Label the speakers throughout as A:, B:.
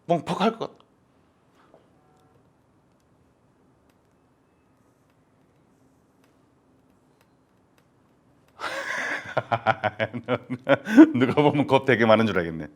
A: 뻥퍽할 것. 누가 보면 겁 되게 많은 줄 알겠네.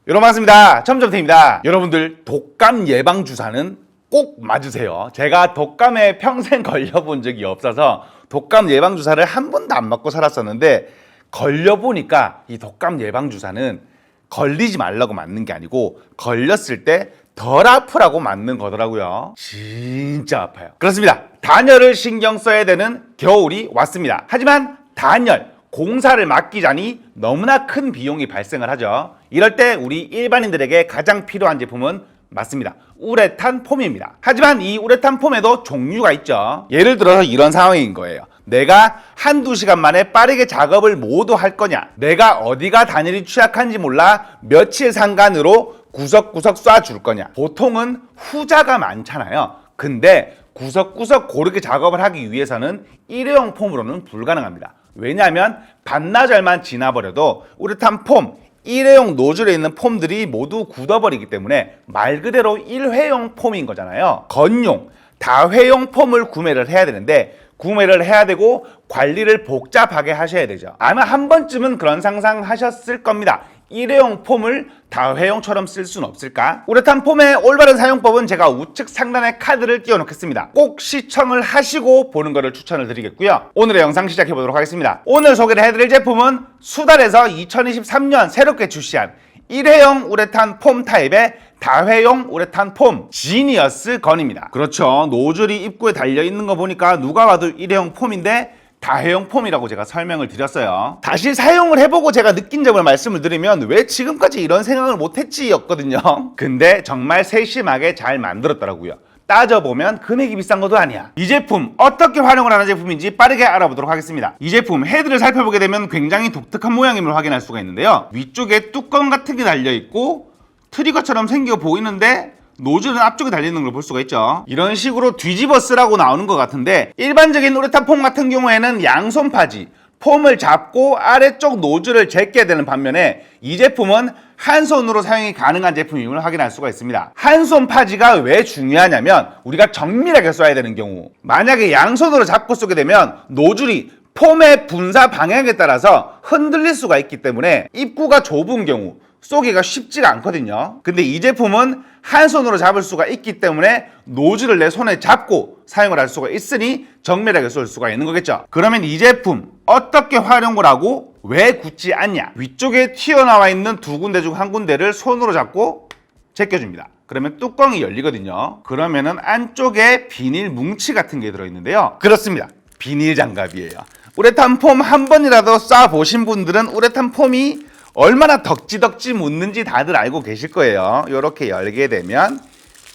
A: 여러분 반갑습니다. 첨점태입니다. 여러분들 독감 예방 주사는 꼭 맞으세요. 제가 독감에 평생 걸려본 적이 없어서 독감 예방 주사를 한 번도 안 맞고 살았었는데, 걸려보니까 이 독감 예방 주사는 걸리지 말라고 맞는 게 아니고 걸렸을 때 덜 아프라고 맞는 거더라고요. 진짜 아파요. 그렇습니다. 단열을 신경 써야 되는 겨울이 왔습니다. 하지만 단열, 공사를 맡기자니 너무나 큰 비용이 발생을 하죠. 이럴 때 우리 일반인들에게 가장 필요한 제품은 맞습니다. 우레탄 폼입니다. 하지만 이 우레탄 폼에도 종류가 있죠. 예를 들어서 이런 상황인 거예요. 내가 한두 시간 만에 빠르게 작업을 모두 할 거냐, 내가 어디가 단열이 취약한지 몰라 며칠 상간으로 구석구석 쏴줄 거냐. 보통은 후자가 많잖아요. 근데 구석구석 고르게 작업을 하기 위해서는 일회용 폼으로는 불가능합니다. 왜냐하면 반나절만 지나버려도 우레탄 폼, 일회용 노즐에 있는 폼들이 모두 굳어버리기 때문에 말 그대로 일회용 폼인 거잖아요. 건용, 다회용 폼을 구매를 해야 되는데, 구매를 해야 되고 관리를 복잡하게 하셔야 되죠. 아마 한 번쯤은 그런 상상하셨을 겁니다. 일회용 폼을 다회용처럼 쓸 수는 없을까? 우레탄 폼의 올바른 사용법은 제가 우측 상단에 카드를 띄워 놓겠습니다. 꼭 시청을 하시고 보는 것을 추천을 드리겠고요. 오늘의 영상 시작해 보도록 하겠습니다. 오늘 소개를 해드릴 제품은 수달에서 2023년 새롭게 출시한 일회용 우레탄 폼 타입의 다회용 우레탄 폼 지니어스 건입니다. 그렇죠. 노즐이 입구에 달려있는 거 보니까 누가 봐도 일회용 폼인데 다회용 폼이라고 제가 설명을 드렸어요. 다시 사용을 해보고 제가 느낀 점을 말씀을 드리면, 왜 지금까지 이런 생각을 못했지 였거든요. 근데 정말 세심하게 잘 만들었더라고요. 따져보면 금액이 비싼 것도 아니야. 이 제품 어떻게 활용을 하는 제품인지 빠르게 알아보도록 하겠습니다. 이 제품 헤드를 살펴보게 되면 굉장히 독특한 모양임을 확인할 수가 있는데요. 위쪽에 뚜껑 같은 게 달려있고 트리거처럼 생겨 보이는데 노즐은 앞쪽에 달리는 걸 볼 수가 있죠. 이런 식으로 뒤집어 쓰라고 나오는 것 같은데, 일반적인 우레탄 폼 같은 경우에는 양손 파지, 폼을 잡고 아래쪽 노즐을 제껴야 되는 반면에 이 제품은 한 손으로 사용이 가능한 제품임을 확인할 수가 있습니다. 한 손 파지가 왜 중요하냐면, 우리가 정밀하게 쏴야 되는 경우, 만약에 양손으로 잡고 쏘게 되면 노즐이 폼의 분사 방향에 따라서 흔들릴 수가 있기 때문에 입구가 좁은 경우 쏘기가 쉽지가 않거든요. 근데 이 제품은 한 손으로 잡을 수가 있기 때문에 노즐을 내 손에 잡고 사용을 할 수가 있으니 정밀하게 쏠 수가 있는 거겠죠. 그러면 이 제품 어떻게 활용을 하고 왜 굳지 않냐? 위쪽에 튀어나와 있는 두 군데 중 한 군데를 손으로 잡고 제껴줍니다. 그러면 뚜껑이 열리거든요. 그러면은 안쪽에 비닐 뭉치 같은 게 들어있는데요. 그렇습니다. 비닐 장갑이에요. 우레탄 폼 한 번이라도 쏴 보신 분들은 우레탄 폼이 얼마나 덕지덕지 묻는지 다들 알고 계실 거예요. 이렇게 열게 되면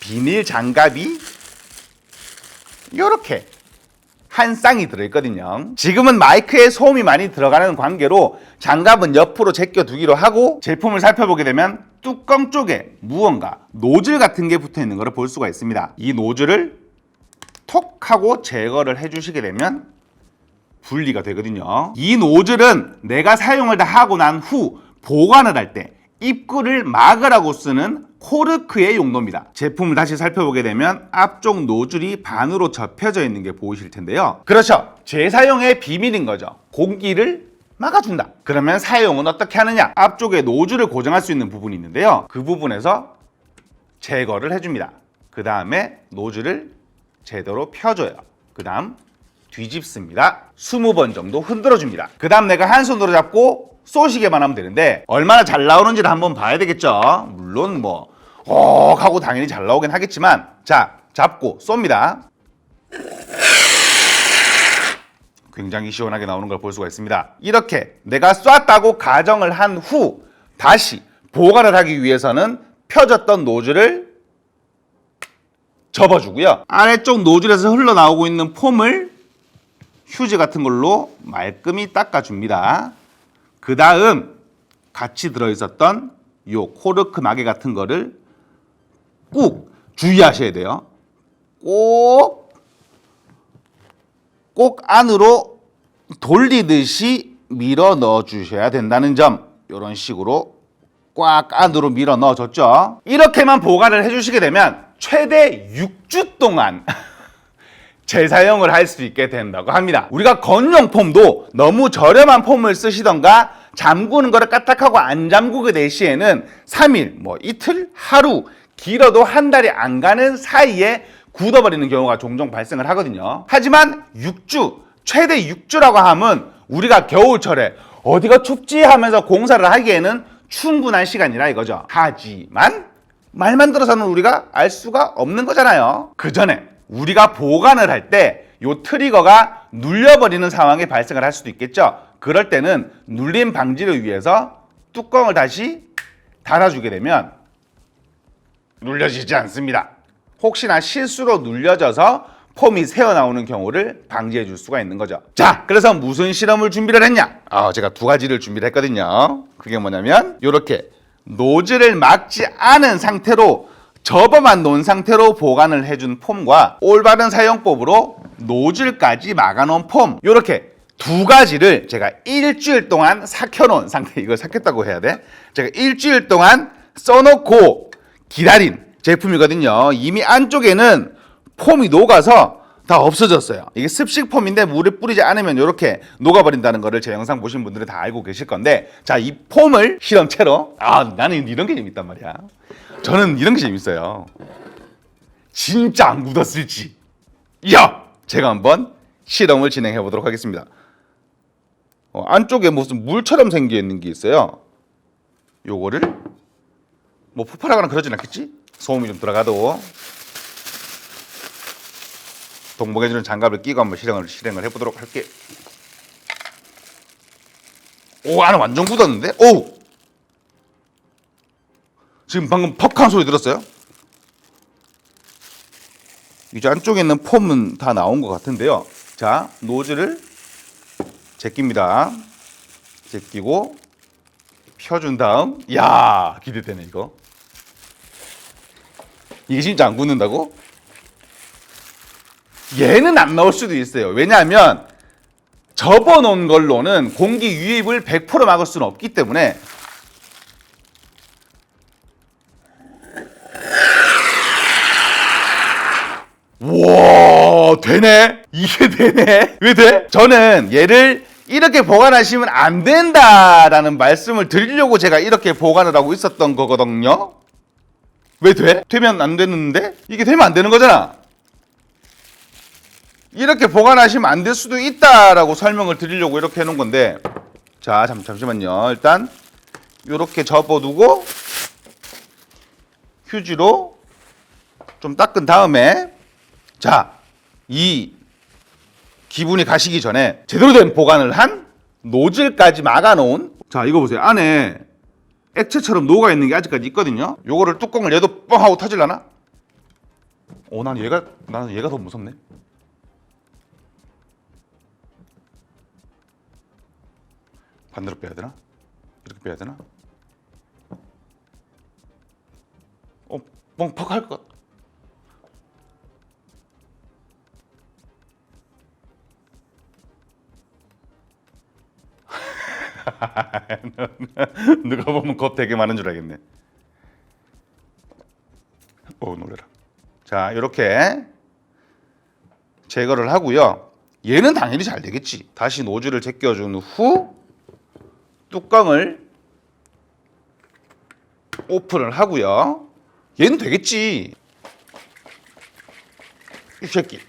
A: 비닐 장갑이 이렇게 한 쌍이 들어있거든요. 지금은 마이크에 소음이 많이 들어가는 관계로 장갑은 옆으로 제껴두기로 하고, 제품을 살펴보게 되면 뚜껑 쪽에 무언가 노즐 같은 게 붙어 있는 것을 볼 수가 있습니다. 이 노즐을 톡 하고 제거를 해주시게 되면 분리가 되거든요. 이 노즐은 내가 사용을 다 하고 난 후 보관을 할 때 입구를 막으라고 쓰는 코르크의 용도입니다. 제품을 다시 살펴보게 되면 앞쪽 노즐이 반으로 접혀져 있는 게 보이실 텐데요. 그렇죠. 재사용의 비밀인 거죠. 공기를 막아준다. 그러면 사용은 어떻게 하느냐? 앞쪽에 노즐을 고정할 수 있는 부분이 있는데요. 그 부분에서 제거를 해줍니다. 그 다음에 노즐을 제대로 펴줘요. 그 다음 뒤집습니다. 20번 정도 흔들어줍니다. 그 다음 내가 한 손으로 잡고 쏘시게만 하면 되는데, 얼마나 잘 나오는지를 한번 봐야 되겠죠. 물론 하고 당연히 잘 나오긴 하겠지만, 자, 잡고 쏩니다. 굉장히 시원하게 나오는 걸 볼 수가 있습니다. 이렇게 내가 쐈다고 가정을 한 후 다시 보관을 하기 위해서는 펴졌던 노즐을 접어주고요. 아래쪽 노즐에서 흘러나오고 있는 폼을 휴지 같은 걸로 말끔히 닦아줍니다. 그 다음 같이 들어있었던 요 코르크 마개 같은 거를 꾹 주의하셔야 돼요. 꼭 안으로 돌리듯이 밀어 넣어 주셔야 된다는 점, 이런 식으로 꽉 안으로 밀어 넣어줬죠. 이렇게만 보관을 해주시게 되면 최대 6주 동안 재사용을 할 수 있게 된다고 합니다. 우리가 건용 폼도 너무 저렴한 폼을 쓰시던가 잠그는 거를 까딱하고 안 잠그게 될 시에는 3일, 뭐 이틀, 하루, 길어도 한 달이 안 가는 사이에 굳어버리는 경우가 종종 발생을 하거든요. 하지만 6주, 최대 6주라고 하면 우리가 겨울철에 어디가 춥지 하면서 공사를 하기에는 충분한 시간이라 이거죠. 하지만 말만 들어서는 우리가 알 수가 없는 거잖아요. 그 전에 우리가 보관을 할 때 요 트리거가 눌려버리는 상황이 발생을 할 수도 있겠죠. 그럴 때는 눌림 방지를 위해서 뚜껑을 다시 닫아주게 되면 눌려지지 않습니다. 혹시나 실수로 눌려져서 폼이 새어나오는 경우를 방지해 줄 수가 있는 거죠. 자, 그래서 무슨 실험을 준비를 했냐? 제가 두 가지를 준비를 했거든요. 그게 뭐냐면 이렇게 노즐을 막지 않은 상태로 접어만 놓은 상태로 보관을 해준 폼과 올바른 사용법으로 노즐까지 막아놓은 폼, 이렇게 두 가지를 제가 일주일 동안 삭혀놓은 상태, 이걸 삭혔다고 해야 돼? 제가 일주일 동안 써놓고 기다린 제품이거든요. 이미 안쪽에는 폼이 녹아서 다 없어졌어요. 이게 습식 폼인데 물을 뿌리지 않으면 이렇게 녹아버린다는 거를 제 영상 보신 분들은 다 알고 계실 건데, 자, 이 폼을 실험체로, 나는 이런 게 재밌단 말이야. 저는 이런 게 재밌어요. 진짜 안 굳었을지, 제가 한번 실험을 진행해 보도록 하겠습니다. 안쪽에 무슨 물처럼 생겨 있는 게 있어요. 요거를 뭐 폭발하거나 그러진 않겠지? 소음이 좀 들어가도 동봉해주는 장갑을 끼고 한번 실행을 해보도록 할게. 안에 완전 굳었는데? 지금 방금 퍽한 소리 들었어요? 이제 안쪽에 있는 폼은 다 나온 것 같은데요. 자, 노즐을 제낍니다. 제끼고 펴준 다음, 기대되네 이거. 이게 진짜 안 굳는다고? 얘는 안 나올 수도 있어요. 왜냐하면 접어놓은 걸로는 공기 유입을 100% 막을 수는 없기 때문에. 와, 되네? 이게 되네? 왜 돼? 저는 얘를 이렇게 보관하시면 안 된다라는 말씀을 드리려고 제가 이렇게 보관을 하고 있었던 거거든요. 왜 돼? 되면 안 되는데? 이게 되면 안 되는 거잖아. 이렇게 보관하시면 안 될 수도 있다라고 설명을 드리려고 이렇게 해놓은 건데, 자, 잠시만요. 일단 이렇게 접어두고 휴지로 좀 닦은 다음에, 자, 이 기분이 가시기 전에 제대로 된 보관을 한 노즐까지 막아놓은, 자, 이거 보세요. 안에 액체처럼 녹아있는 게 아직까지 있거든요. 요거를 뚜껑을 얘도 뻥 하고 터질라나? 나는 얘가 더 무섭네. 반대로 빼야 되나? 이렇게 빼야 되나? 뻥 할 것. 누가 보면 겁 되게 많은 줄 알겠네. 놀래라. 자, 이렇게 제거를 하고요. 얘는 당연히 잘 되겠지. 다시 노즐을 제껴준 후 뚜껑을 오픈을 하고요. 얘는 되겠지. 이 새끼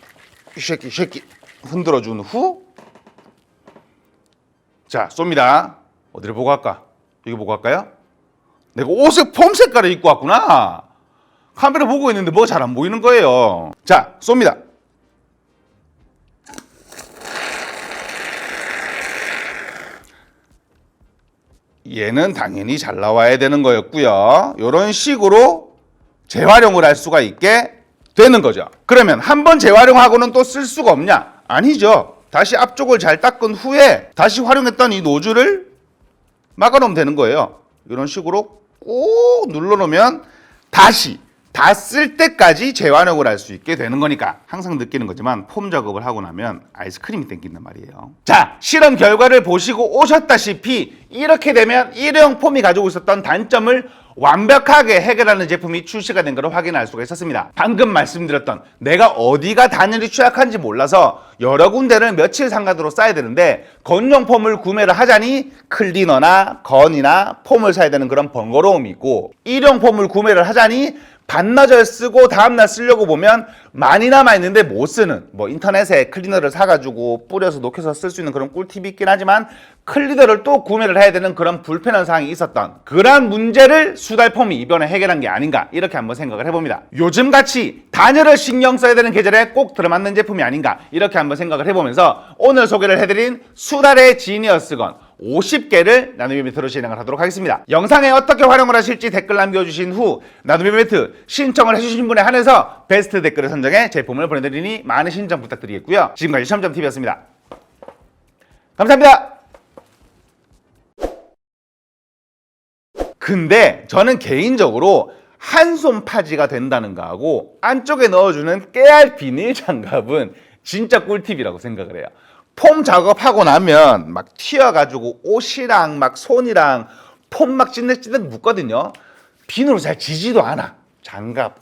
A: 흔들어준 후, 자, 쏩니다. 어디를 보고 할까? 여기 보고 할까요? 내가 옷에 폼 색깔을 입고 왔구나. 카메라 보고 있는데 뭐가 잘 안 보이는 거예요. 자, 쏩니다. 얘는 당연히 잘 나와야 되는 거였고요. 이런 식으로 재활용을 할 수가 있게 되는 거죠. 그러면 한 번 재활용하고는 또 쓸 수가 없냐? 아니죠. 다시 앞쪽을 잘 닦은 후에 다시 활용했던 이 노즐을 막아놓으면 되는 거예요. 이런 식으로 꾹 눌러놓으면 다시 다 쓸 때까지 재활용을 할 수 있게 되는 거니까 항상 느끼는 거지만 폼 작업을 하고 나면 아이스크림이 땡긴단 말이에요. 자, 실험 결과를 보시고 오셨다시피 이렇게 되면 일회용 폼이 가지고 있었던 단점을 완벽하게 해결하는 제품이 출시가 된 것을 확인할 수가 있었습니다. 방금 말씀드렸던 내가 어디가 단열이 취약한지 몰라서 여러 군데를 며칠 상간으로 써야 되는데 건용 폼을 구매를 하자니 클리너나 건이나 폼을 사야 되는 그런 번거로움이 있고, 일회용 폼을 구매를 하자니 반나절 쓰고 다음날 쓰려고 보면 많이 남아있는데 못 쓰는, 뭐 인터넷에 클리너를 사가지고 뿌려서 녹여서 쓸 수 있는 그런 꿀팁이 있긴 하지만 클리너를 또 구매를 해야 되는 그런 불편한 사항이 있었던 그런 문제를 수달폼이 이번에 해결한 게 아닌가, 이렇게 한번 생각을 해봅니다. 요즘같이 단열을 신경 써야 되는 계절에 꼭 들어맞는 제품이 아닌가, 이렇게 한번 생각을 해보면서 오늘 소개를 해드린 수달의 지니어스건 50개를 나눔이 매트로 진행을 하도록 하겠습니다. 영상에 어떻게 활용을 하실지 댓글 남겨주신 후 나눔이 매트 신청을 해주신 분에 한해서 베스트 댓글을 선정해 제품을 보내드리니 많은 신청 부탁드리겠고요. 지금까지 시험점TV였습니다. 감사합니다. 근데 저는 개인적으로 한손 파지가 된다는 거하고 안쪽에 넣어주는 깨알 비닐 장갑은 진짜 꿀팁이라고 생각을 해요. 폼 작업하고 나면 막 튀어가지고 옷이랑 막 손이랑 폼 막 찐득찐득 묻거든요. 비누로 잘 지지도 않아. 장갑.